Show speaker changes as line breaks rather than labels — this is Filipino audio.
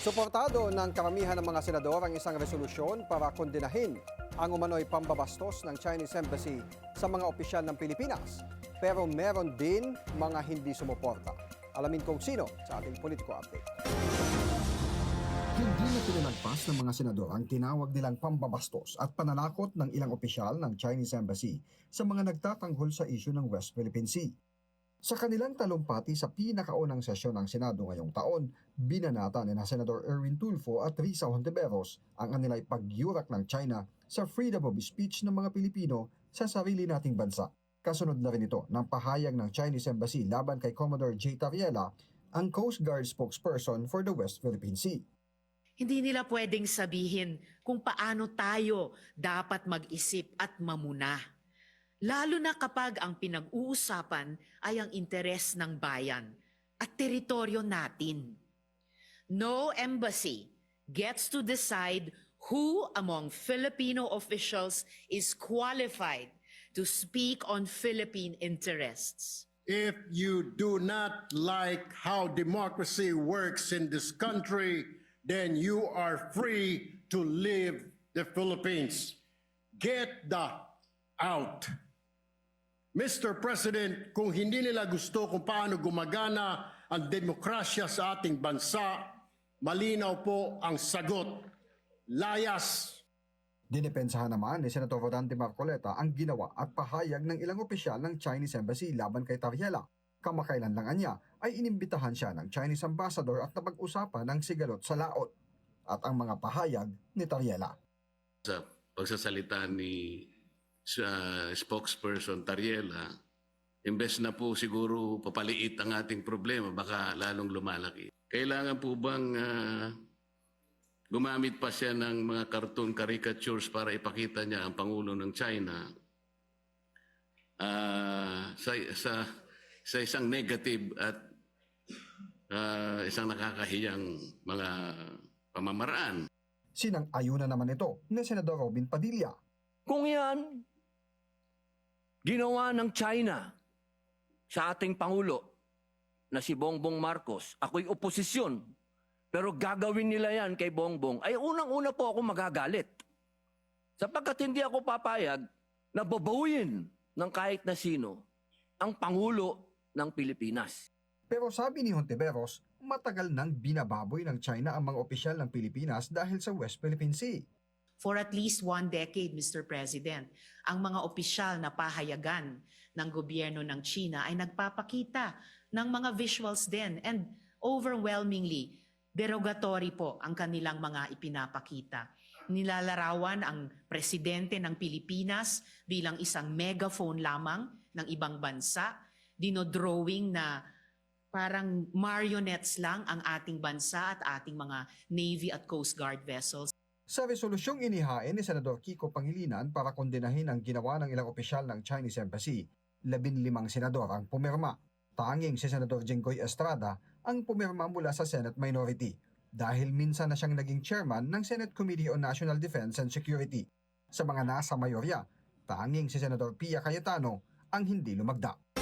Suportado ng karamihan ng mga senador ang isang resolusyon para kondenahin ang umano'y pambabastos ng Chinese Embassy sa mga opisyal ng Pilipinas. Pero meron din mga hindi sumuporta. Alamin kung sino sa ating Politico Update. Hindi na pinalagpas ng mga senador ang tinawag nilang pambabastos at pananakot ng ilang opisyal ng Chinese Embassy sa mga nagtatanggol sa isyu ng West Philippine Sea. Sa kanilang talumpati sa pinakaunang sesyon ng Senado ngayong taon, binanata ni Senador Erwin Tulfo at Risa Hontiveros ang kanila'y pagyurak ng China sa freedom of speech ng mga Pilipino sa sarili nating bansa. Kasunod na rin ito ng pahayag ng Chinese Embassy laban kay Commodore J. Tariela, ang Coast Guard spokesperson for the West Philippine Sea.
Hindi nila pwedeng sabihin kung paano tayo dapat mag-isip at mamuna. Lalo na kapag ang pinag-uusapan ay ang interes ng bayan at teritoryo natin. No embassy gets to decide who among Filipino officials is qualified to speak on Philippine interests.
If you do not like how democracy works in this country, then you are free to leave the Philippines. Get the out. Mr. President, kung hindi nila gusto kung paano gumagana ang demokrasya sa ating bansa, malinaw po ang sagot. Layas!
Dinepensahan naman ni Senator Rodante Marcoleta ang ginawa at pahayag ng ilang opisyal ng Chinese Embassy laban kay Tariela. Kamakailan lang niya ay inimbitahan siya ng Chinese Ambassador at napag-usapan ng sigalot sa laot at ang mga pahayag ni Tariela.
Sa pagsasalita ni spokesperson Tariela, imbes na po siguro papaliit ang ating problema, baka lalong lumalaki. Kailangan po bang gumamit pa siya ng mga cartoon caricatures para ipakita niya ang Pangulo ng China sa isang negative at isang nakakahiyang mga pamamaraan?
Sinang-ayunan naman ito ni Senador Robin Padilla.
Kung yan, ginawa ng China sa ating Pangulo na si Bongbong Marcos, ako'y oposisyon, pero gagawin nila yan kay Bongbong, ay unang-una po ako magagalit. Sapagkat hindi ako papayag na babawin ng kahit na sino ang Pangulo ng Pilipinas.
Pero sabi ni Hontiveros, matagal nang binababoy ng China ang mga opisyal ng Pilipinas dahil sa West Philippine Sea.
For at least 1 decade, Mr. President, ang mga opisyal na pahayagan ng gobyerno ng China ay nagpapakita ng mga visuals din and overwhelmingly derogatory po ang kanilang mga ipinapakita. Nilalarawan ang presidente ng Pilipinas bilang isang megaphone lamang ng ibang bansa, dinodrawing na parang marionettes lang ang ating bansa at ating mga Navy at Coast Guard vessels.
Sa resolusyong inihain ni Senador Kiko Pangilinan para kondenahin ang ginawa ng ilang opisyal ng Chinese Embassy, 15 senador ang pumirma. Tanging si Senador Jinggoy Estrada ang pumirma mula sa Senate Minority dahil minsan na siyang naging chairman ng Senate Committee on National Defense and Security. Sa mga nasa mayorya, tanging si Senador Pia Cayetano ang hindi lumagda.